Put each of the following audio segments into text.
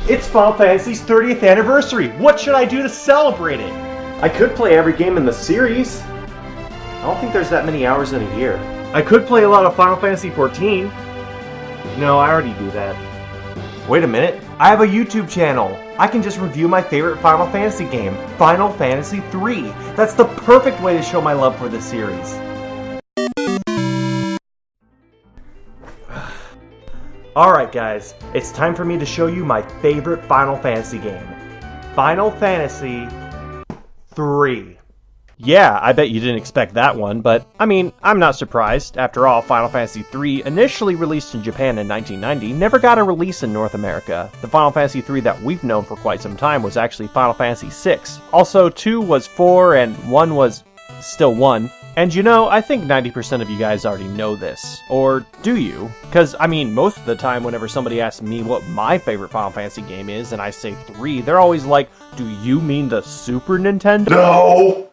It's Final Fantasy's 30th anniversary! What should I do to celebrate it? I could play every game in the series. I don't think there's that many hours in a year. I could play a lot of Final Fantasy XIV. No, I already do that. Wait a minute, I have a YouTube channel. I can just review my favorite Final Fantasy game, Final Fantasy III. That's the perfect way to show my love for this series. Alright guys, it's time for me to show you my favorite Final Fantasy game. Final Fantasy III. Yeah, I bet you didn't expect that one, but I mean, I'm not surprised. After all, Final Fantasy III, initially released in Japan in 1990, never got a release in North America. The Final Fantasy III that we've known for quite some time was actually Final Fantasy VI. Also, 2 was 4 and 1 was still 1. And you know, I think 90% of you guys already know this. Or do you? Because, I mean, most of the time whenever somebody asks me what my favorite Final Fantasy game is, and I say 3, they're always like, do you mean the Super Nintendo? No!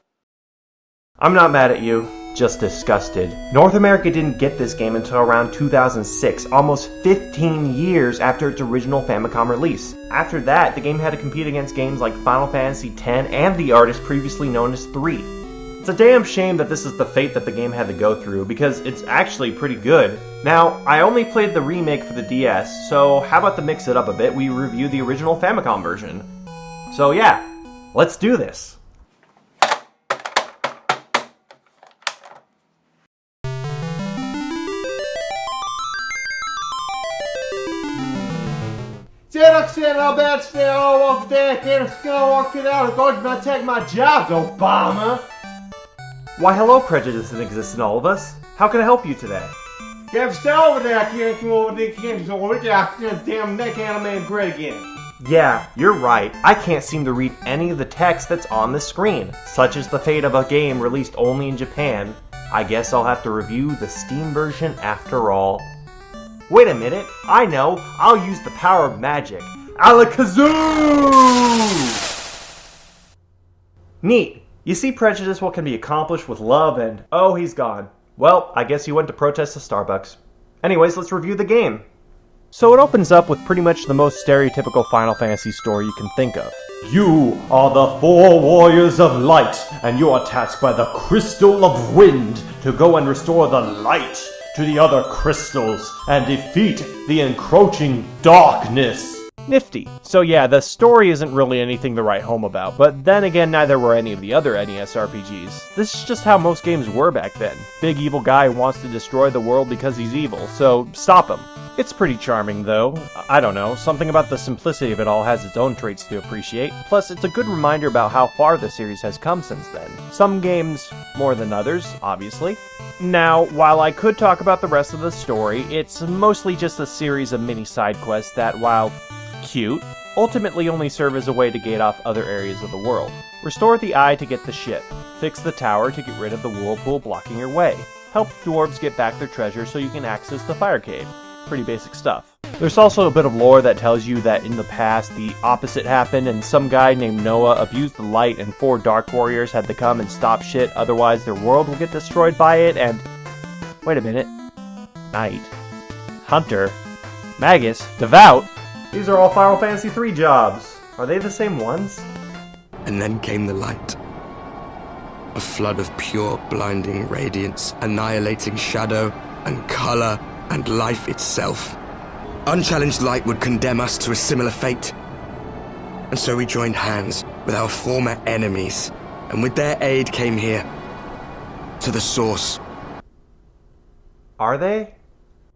I'm not mad at you, just disgusted. North America didn't get this game until around 2006, almost 15 years after its original Famicom release. After that, the game had to compete against games like Final Fantasy X and the artist previously known as 3. It's a damn shame that this is the fate that the game had to go through, because it's actually pretty good. Now, I only played the remake for the DS, so how about to mix it up a bit, we review the original Famicom version. So yeah, let's do this. I'll bet stay all off there, can't walk it out, I'm going to take my job, Obama. Why hello, prejudice that exists in all of us. How can I help you today? Yeah, stay over there, I can't come over there, can't go over there, damn neck anime great again. Yeah, you're right. I can't seem to read any of the text that's on the screen. Such is the fate of a game released only in Japan. I guess I'll have to review the Steam version after all. Wait a minute, I know, I'll use the power of magic. Alakazoo! Neat. You see, prejudice, what can be accomplished with love and... Oh, he's gone. Well, I guess he went to protest to Starbucks. Anyways, let's review the game. So it opens up with pretty much the most stereotypical Final Fantasy story you can think of. You are the 4 warriors of light, and you are tasked by the Crystal of Wind to go and restore the light to the other crystals and defeat the encroaching darkness. Nifty. So yeah, the story isn't really anything to write home about, but then again, neither were any of the other NES RPGs. This is just how most games were back then. Big evil guy wants to destroy the world because he's evil, so stop him. It's pretty charming though. I don't know, something about the simplicity of it all has its own traits to appreciate. Plus, it's a good reminder about how far the series has come since then. Some games more than others, obviously. Now, while I could talk about the rest of the story, it's mostly just a series of mini side quests that, while cute, ultimately only serve as a way to gate off other areas of the world. Restore the eye to get the ship. Fix the tower to get rid of the whirlpool blocking your way. Help dwarves get back their treasure so you can access the fire cave. Pretty basic stuff. There's also a bit of lore that tells you that in the past the opposite happened and some guy named Noah abused the light and 4 dark warriors had to come and stop shit, otherwise their world will get destroyed by it and... Wait a minute. Knight. Hunter. Magus. Devout. These are all Final Fantasy III jobs. Are they the same ones? And then came the light. A flood of pure, blinding radiance, annihilating shadow and color and life itself. Unchallenged light would condemn us to a similar fate. And so we joined hands with our former enemies, and with their aid came here, to the source. Are they?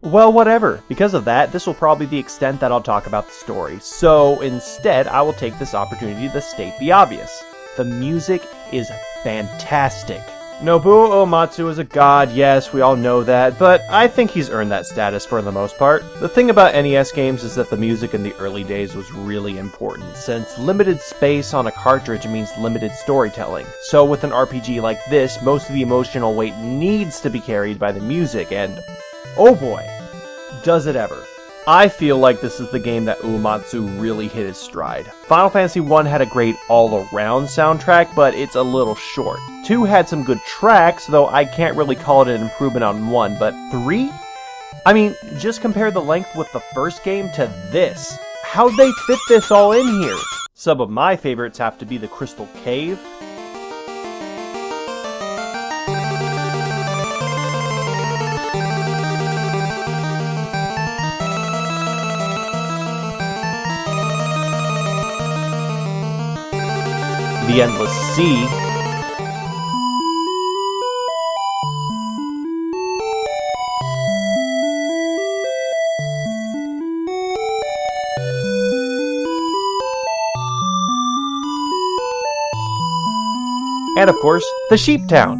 Well, whatever. Because of that, this will probably be the extent that I'll talk about the story. So instead, I will take this opportunity to state the obvious. The music is fantastic. Nobuo Uematsu is a god, yes, we all know that, but I think he's earned that status for the most part. The thing about NES games is that the music in the early days was really important, since limited space on a cartridge means limited storytelling. So with an RPG like this, most of the emotional weight needs to be carried by the music, and oh boy, does it ever. I feel like this is the game that Uematsu really hit his stride. Final Fantasy I had a great all-around soundtrack, but it's a little short. 2 had some good tracks, though I can't really call it an improvement on 1, but 3? I mean, just compare the length with the first game to this. How'd they fit this all in here? Some of my favorites have to be the Crystal Cave, the Endless Sea, and of course, the Sheep Town.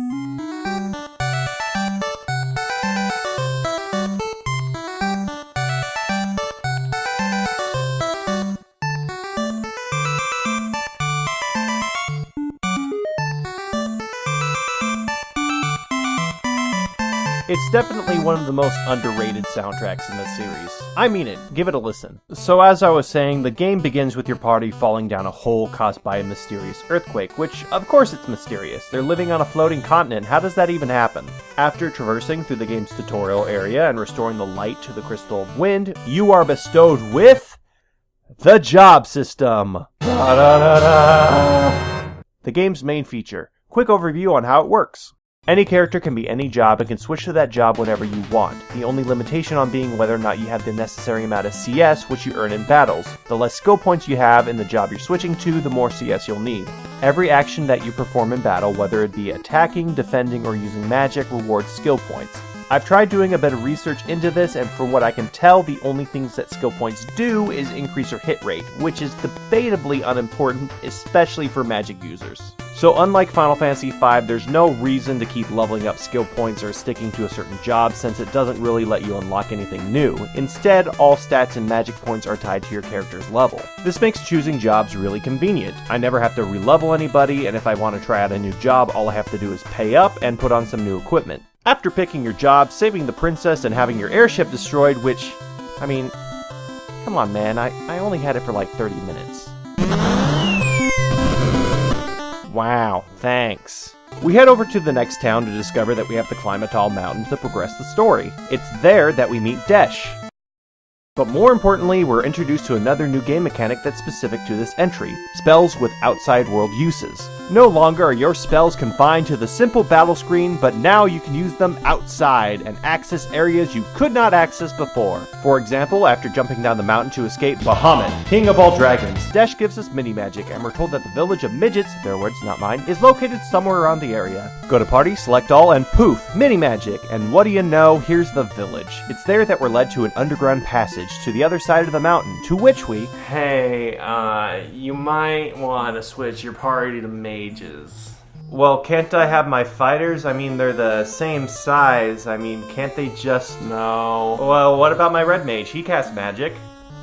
It's definitely one of the most underrated soundtracks in this series. I mean it, give it a listen. So as I was saying, the game begins with your party falling down a hole caused by a mysterious earthquake, which, of course it's mysterious. They're living on a floating continent, how does that even happen? After traversing through the game's tutorial area and restoring the light to the Crystal of Wind, you are bestowed with the job system. The game's main feature. Quick overview on how it works. Any character can be any job and can switch to that job whenever you want. The only limitation on being whether or not you have the necessary amount of CS, which you earn in battles. The less skill points you have in the job you're switching to, the more CS you'll need. Every action that you perform in battle, whether it be attacking, defending, or using magic, rewards skill points. I've tried doing a bit of research into this, and from what I can tell, the only things that skill points do is increase your hit rate, which is debatably unimportant, especially for magic users. So unlike Final Fantasy V, there's no reason to keep leveling up skill points or sticking to a certain job since it doesn't really let you unlock anything new. Instead, all stats and magic points are tied to your character's level. This makes choosing jobs really convenient. I never have to re-level anybody, and if I want to try out a new job, all I have to do is pay up and put on some new equipment. After picking your job, saving the princess, and having your airship destroyed, which, I mean, come on man, I only had it for like 30 minutes. Wow, thanks. We head over to the next town to discover that we have to climb a tall mountain to progress the story. It's there that we meet Desh. But more importantly, we're introduced to another new game mechanic that's specific to this entry, spells with outside world uses. No longer are your spells confined to the simple battle screen, but now you can use them outside and access areas you could not access before. For example, after jumping down the mountain to escape Bahamut, king of all dragons, Desh gives us mini magic, and we're told that the village of midgets, their words not mine, is located somewhere around the area. Go to party, select all, and poof, mini magic, and what do you know, here's the village. It's there that we're led to an underground passage to the other side of the mountain, to which we... Hey, you might want to switch your party to mages. Well, can't I have my fighters? I mean, they're the same size. I mean, can't they just... No. Well, what about my red mage? He casts magic.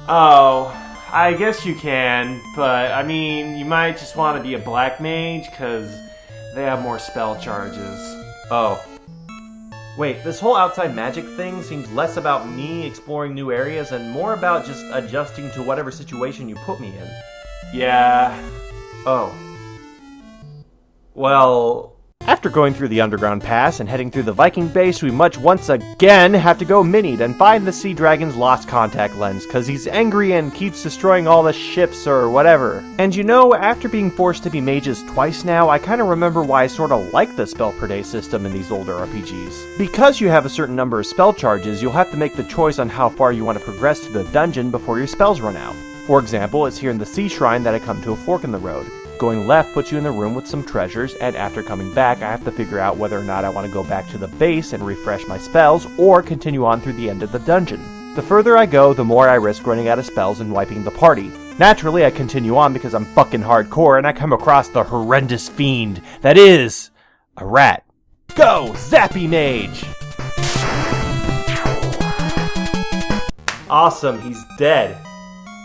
Oh, I guess you can, but I mean, you might just want to be a black mage, because they have more spell charges. Oh. Wait, this whole outside magic thing seems less about me exploring new areas and more about just adjusting to whatever situation you put me in. Yeah. Oh. Well... After going through the underground pass and heading through the Viking base, we must once again have to go minied and find the sea dragon's lost contact lens, cause he's angry and keeps destroying all the ships or whatever. And you know, after being forced to be mages twice now, I kinda remember why I sorta like the spell per day system in these older RPGs. Because you have a certain number of spell charges, you'll have to make the choice on how far you want to progress through the dungeon before your spells run out. For example, it's here in the Sea Shrine that I come to a fork in the road. Going left puts you in the room with some treasures, and after coming back, I have to figure out whether or not I want to go back to the base and refresh my spells, or continue on through the end of the dungeon. The further I go, the more I risk running out of spells and wiping the party. Naturally, I continue on because I'm fucking hardcore, and I come across the horrendous fiend that is a rat. Go, Zappy Mage! Awesome, he's dead.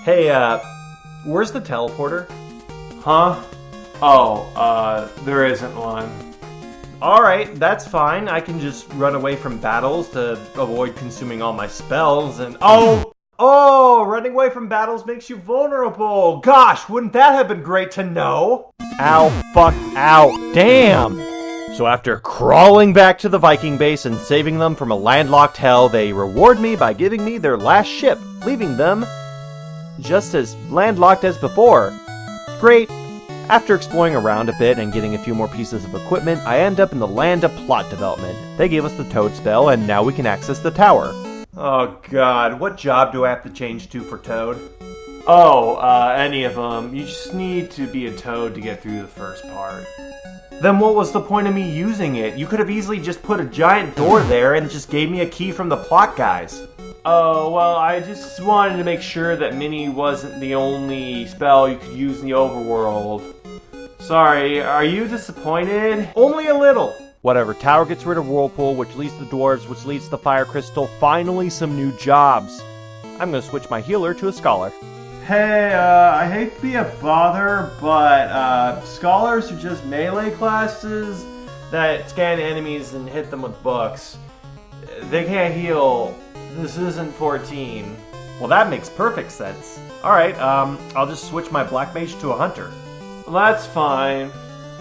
Hey, where's the teleporter? Huh? Oh, there isn't one. Alright, that's fine. I can just run away from battles to avoid consuming all my spells and... Oh, running away from battles makes you vulnerable. Gosh, wouldn't that have been great to know? Ow, fuck, ow, damn! So after crawling back to the Viking base and saving them from a landlocked hell, they reward me by giving me their last ship, leaving them just as landlocked as before. Great. After exploring around a bit and getting a few more pieces of equipment, I end up in the land of plot development. They gave us the Toad spell, and now we can access the tower. Oh god, what job do I have to change to for Toad? Oh, any of them. You just need to be a Toad to get through the first part. Then what was the point of me using it? You could have easily just put a giant door there and just gave me a key from the plot guys. Oh, well, I just wanted to make sure that Mini wasn't the only spell you could use in the overworld. Sorry, are you disappointed? Only a little. Whatever, tower gets rid of Whirlpool, which leads to the dwarves, which leads to the Fire Crystal. Finally, some new jobs. I'm gonna switch my healer to a Scholar. Hey, I hate to be a bother, but Scholars are just melee classes that scan enemies and hit them with books. They can't heal. This isn't 14. Well, that makes perfect sense. Alright, I'll just switch my Black Mage to a Hunter. Well, that's fine,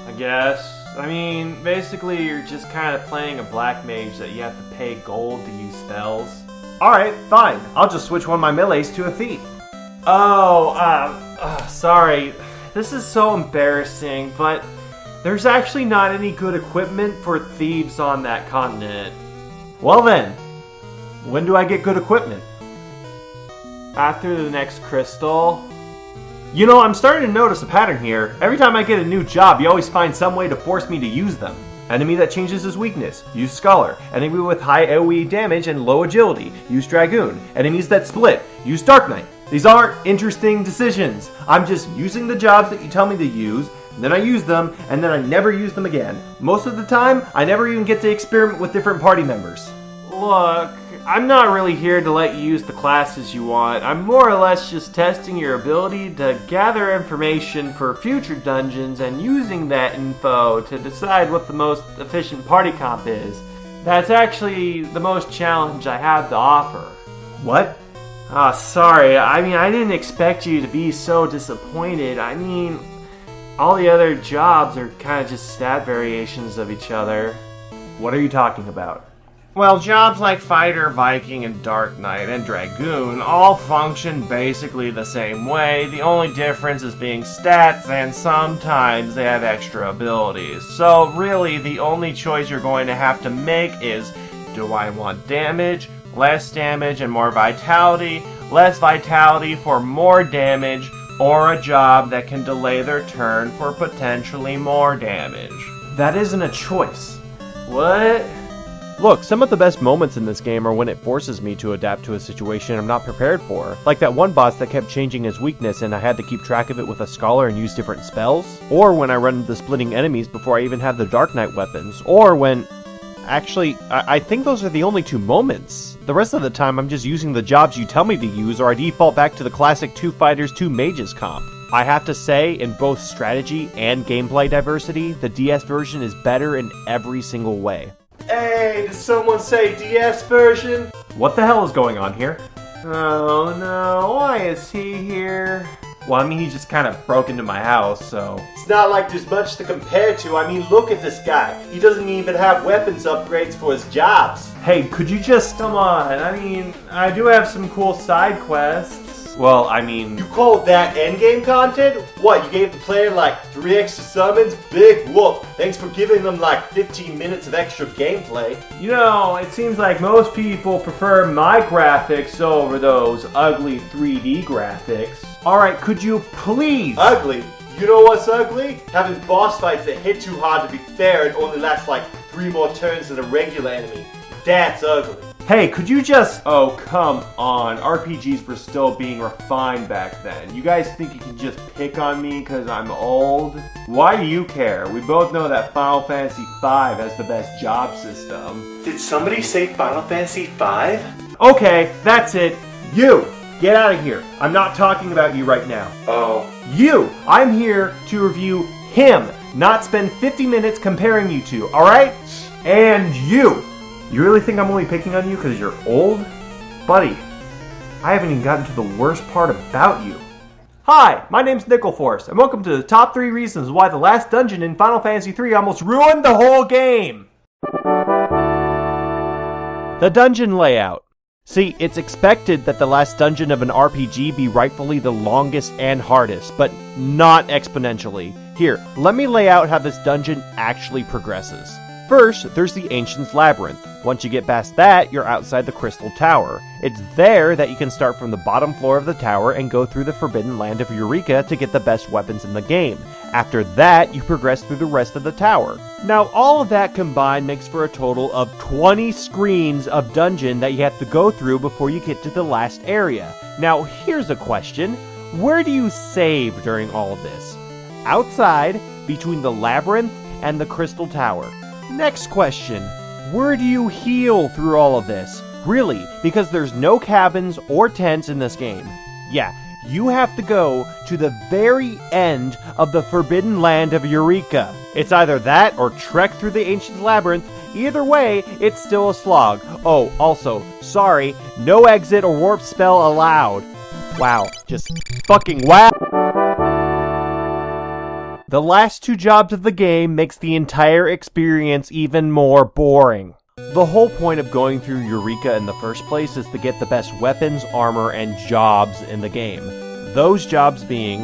I guess. I mean, basically you're just kind of playing a Black Mage that you have to pay gold to use spells. Alright, fine. I'll just switch one of my melees to a Thief. Sorry. This is so embarrassing, but there's actually not any good equipment for thieves on that continent. Well then, when do I get good equipment? After the next crystal. You know, I'm starting to notice a pattern here. Every time I get a new job, you always find some way to force me to use them. Enemy that changes his weakness, use Scholar. Enemy with high AoE damage and low agility, use Dragoon. Enemies that split, use Dark Knight. These aren't interesting decisions. I'm just using the jobs that you tell me to use, and then I use them, and then I never use them again. Most of the time, I never even get to experiment with different party members. Look, I'm not really here to let you use the classes you want. I'm more or less just testing your ability to gather information for future dungeons and using that info to decide what the most efficient party comp is. That's actually the most challenge I have to offer. What? Sorry. I mean, I didn't expect you to be so disappointed. I mean, all the other jobs are kind of just stat variations of each other. What are you talking about? Well, jobs like Fighter, Viking, and Dark Knight, and Dragoon all function basically the same way. The only difference is being stats, and sometimes they have extra abilities. So really, the only choice you're going to have to make is, do I want damage, less damage, and more vitality, less vitality for more damage, or a job that can delay their turn for potentially more damage? That isn't a choice. What? Look, some of the best moments in this game are when it forces me to adapt to a situation I'm not prepared for. Like that one boss that kept changing his weakness and I had to keep track of it with a Scholar and use different spells. Or when I run into splitting enemies before I even have the Dark Knight weapons. Or when... Actually, I think those are the only two moments. The rest of the time I'm just using the jobs you tell me to use, or I default back to the classic 2 fighters, 2 mages comp. I have to say, in both strategy and gameplay diversity, the DS version is better in every single way. Hey, did someone say DS version? What the hell is going on here? Oh no, why is he here? Well, I mean, he just kind of broke into my house, so... It's not like there's much to compare to. I mean, look at this guy. He doesn't even have weapons upgrades for his jobs. Hey, could you just... Come on, I mean, I do have some cool side quests. Well, I mean... You call that endgame content? What, you gave the player like 3 extra summons? Big whoop. Thanks for giving them like 15 minutes of extra gameplay. You know, it seems like most people prefer my graphics over those ugly 3D graphics. Alright, could you please... Ugly? You know what's ugly? Having boss fights that hit too hard to be fair and only last like 3 more turns than a regular enemy. That's ugly. Hey, could you just... Oh, come on. RPGs were still being refined back then. You guys think you can just pick on me because I'm old? Why do you care? We both know that Final Fantasy V has the best job system. Did somebody say Final Fantasy V? Okay, that's it. You! Get out of here. I'm not talking about you right now. Oh. You! I'm here to review him, not spend 50 minutes comparing you two, alright? And you! You really think I'm only picking on you because you're old? Buddy, I haven't even gotten to the worst part about you. Hi, my name's Nickelforce, and welcome to the top 3 reasons why the last dungeon in Final Fantasy III almost ruined the whole game. The dungeon layout. See, it's expected that the last dungeon of an RPG be rightfully the longest and hardest, but not exponentially. Here, let me lay out how this dungeon actually progresses. First, there's the Ancient's Labyrinth. Once you get past that, you're outside the Crystal Tower. It's there that you can start from the bottom floor of the tower and go through the Forbidden Land of Eureka to get the best weapons in the game. After that, you progress through the rest of the tower. Now, all of that combined makes for a total of 20 screens of dungeon that you have to go through before you get to the last area. Now, here's a question. Where do you save during all of this? Outside, between the Labyrinth and the Crystal Tower. Next question. Where do you heal through all of this? Really, because there's no cabins or tents in this game. Yeah, you have to go to the very end of the Forbidden Land of Eureka. It's either that or trek through the Ancient Labyrinth. Either way, it's still a slog. Oh, also, sorry, no exit or warp spell allowed. Wow, just fucking wow. The last two jobs of the game makes the entire experience even more boring. The whole point of going through Eureka in the first place is to get the best weapons, armor, and jobs in the game. Those jobs being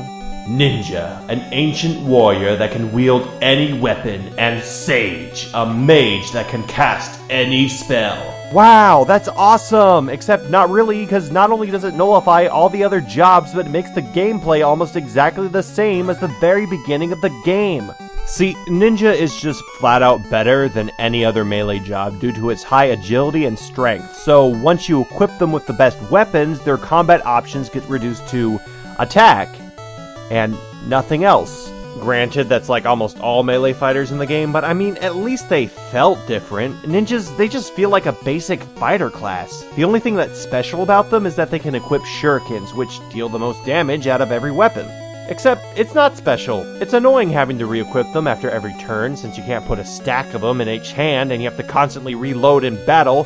Ninja, an ancient warrior that can wield any weapon, and Sage, a mage that can cast any spell. Wow, that's awesome! Except not really, because not only does it nullify all the other jobs, but it makes the gameplay almost exactly the same as the very beginning of the game. See, Ninja is just flat out better than any other melee job due to its high agility and strength, so once you equip them with the best weapons, their combat options get reduced to attack, and nothing else. Granted, that's like almost all melee fighters in the game, but I mean, at least they felt different. Ninjas, they just feel like a basic fighter class. The only thing that's special about them is that they can equip shurikens, which deal the most damage out of every weapon. Except, it's not special. It's annoying having to re-equip them after every turn, since you can't put a stack of them in each hand and you have to constantly reload in battle.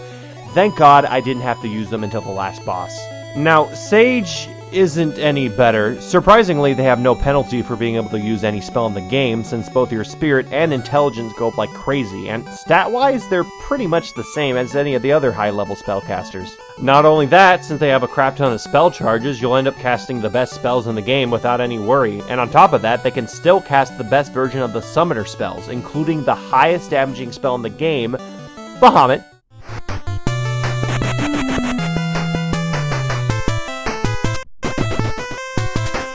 Thank God I didn't have to use them until the last boss. Now, Sage isn't any better. Surprisingly, they have no penalty for being able to use any spell in the game, since both your spirit and intelligence go up like crazy, and stat-wise, they're pretty much the same as any of the other high-level spellcasters. Not only that, since they have a crap ton of spell charges, you'll end up casting the best spells in the game without any worry, and on top of that, they can still cast the best version of the summoner spells, including the highest damaging spell in the game, Bahamut.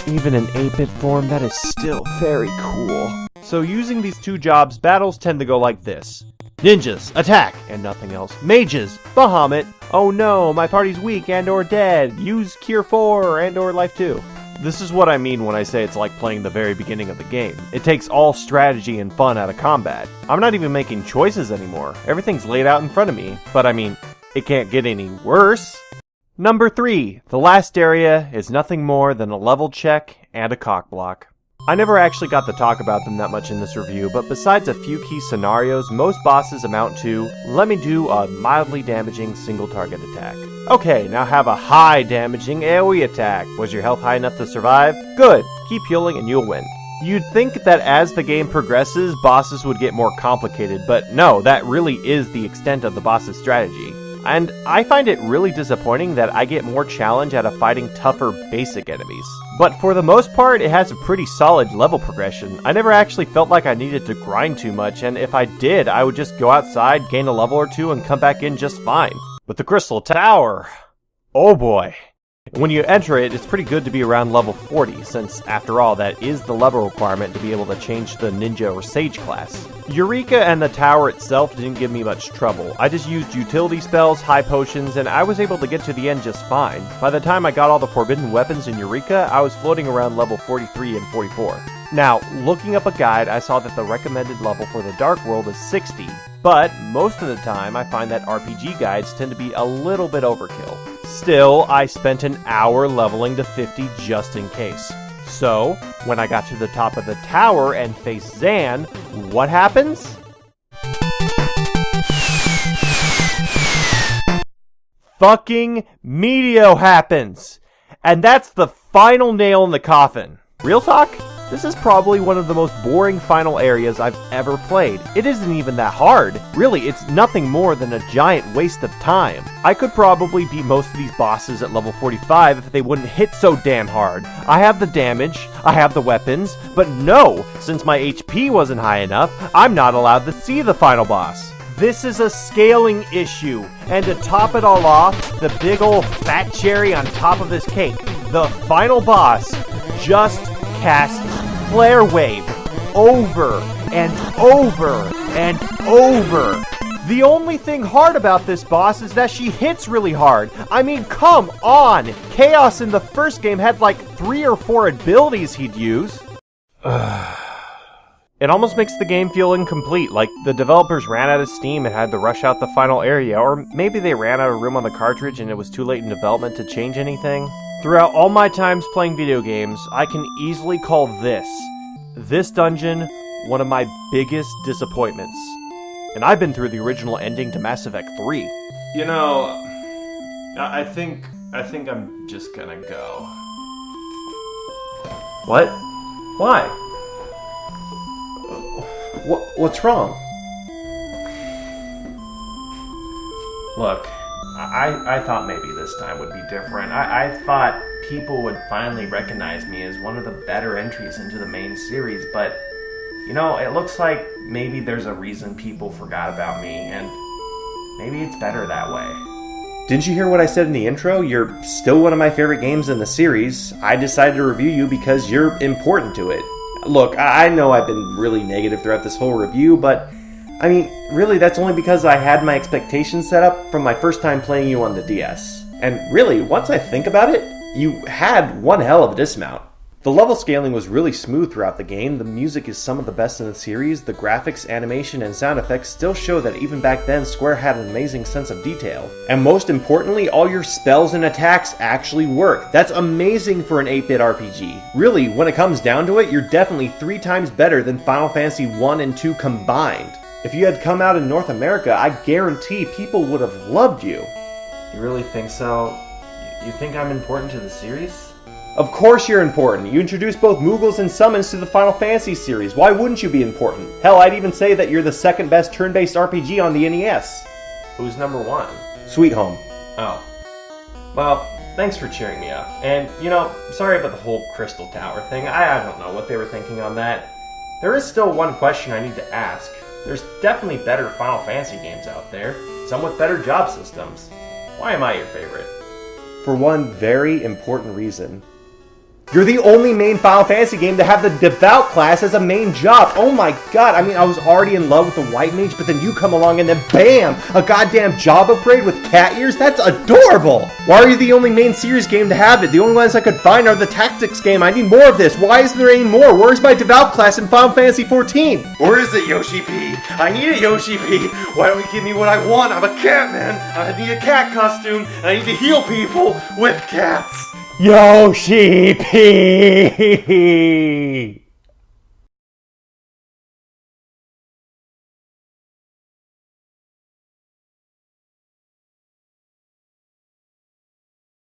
Even in 8-bit form, that is still very cool. So using these two jobs, battles tend to go like this. Ninjas, attack, and nothing else. Mages, Bahamut. Oh no, my party's weak and or dead. Use Cure 4 and or Life 2. This is what I mean when I say it's like playing the very beginning of the game. It takes all strategy and fun out of combat. I'm not even making choices anymore. Everything's laid out in front of me. But I mean, it can't get any worse. Number 3. The last area is nothing more than a level check and a cock block. I never actually got to talk about them that much in this review, but besides a few key scenarios, most bosses amount to, let me do a mildly damaging single target attack. Okay, now have a high damaging AoE attack. Was your health high enough to survive? Good, keep healing and you'll win. You'd think that as the game progresses, bosses would get more complicated, but no, that really is the extent of the boss's strategy. And I find it really disappointing that I get more challenge out of fighting tougher basic enemies. But for the most part, it has a pretty solid level progression. I never actually felt like I needed to grind too much, and if I did, I would just go outside, gain a level or two, and come back in just fine. But the Crystal Tower, oh boy. When you enter it, it's pretty good to be around level 40, since after all, that is the level requirement to be able to change the Ninja or Sage class. Eureka and the tower itself didn't give me much trouble. I just used utility spells, high potions, and I was able to get to the end just fine. By the time I got all the forbidden weapons in Eureka, I was floating around level 43 and 44. Now, looking up a guide, I saw that the recommended level for the Dark World is 60, but most of the time I find that RPG guides tend to be a little bit overkill. Still, I spent an hour leveling to 50 just in case. So, when I got to the top of the tower and faced Zan, what happens? Fucking Meteo happens! And that's the final nail in the coffin. Real talk? This is probably one of the most boring final areas I've ever played. It isn't even that hard. Really, it's nothing more than a giant waste of time. I could probably beat most of these bosses at level 45 if they wouldn't hit so damn hard. I have the damage, I have the weapons, but no, since my HP wasn't high enough, I'm not allowed to see the final boss. This is a scaling issue, and to top it all off, the big ol' fat cherry on top of this cake, the final boss just casts Flare Wave over and over and over. The only thing hard about this boss is that she hits really hard. I mean, come on! Chaos in the first game had like 3 or 4 abilities he'd use. It almost makes the game feel incomplete, like the developers ran out of steam and had to rush out the final area, or maybe they ran out of room on the cartridge and it was too late in development to change anything. Throughout all my times playing video games, I can easily call this dungeon one of my biggest disappointments. And I've been through the original ending to Mass Effect 3. You know, I think I'm just gonna go. What? Why? What's wrong? Look, I thought maybe this time would be different. I thought people would finally recognize me as one of the better entries into the main series, but, you know, it looks like maybe there's a reason people forgot about me, and maybe it's better that way. Didn't you hear what I said in the intro? You're still one of my favorite games in the series. I decided to review you because you're important to it. Look, I know I've been really negative throughout this whole review, but I mean, really, that's only because I had my expectations set up from my first time playing you on the DS. And really, once I think about it, you had one hell of a dismount. The level scaling was really smooth throughout the game, the music is some of the best in the series, the graphics, animation, and sound effects still show that even back then Square had an amazing sense of detail. And most importantly, all your spells and attacks actually work. That's amazing for an 8-bit RPG. Really, when it comes down to it, you're definitely 3 times better than Final Fantasy 1 and 2 combined. If you had come out in North America, I guarantee people would have loved you. You really think so? You think I'm important to the series? Of course you're important. You introduced both Moogles and Summons to the Final Fantasy series. Why wouldn't you be important? Hell, I'd even say that you're the second best turn-based RPG on the NES. Who's number 1? Sweet Home. Oh. Well, thanks for cheering me up. And, you know, sorry about the whole Crystal Tower thing. I don't know what they were thinking on that. There is still one question I need to ask. There's definitely better Final Fantasy games out there, some with better job systems. Why am I your favorite? For one very important reason. You're the only main Final Fantasy game to have the Devout class as a main job. Oh my god, I mean, I was already in love with the White Mage, but then you come along and then BAM! A goddamn job upgrade with cat ears? That's adorable! Why are you the only main series game to have it? The only ones I could find are the Tactics game. I need more of this. Why isn't there any more? Where's my Devout class in Final Fantasy XIV? Where is it, Yoshi P? I need a Yoshi P. Why don't you give me what I want? I'm a cat man. I need a cat costume. And I need to heal people with cats. Yoshi P!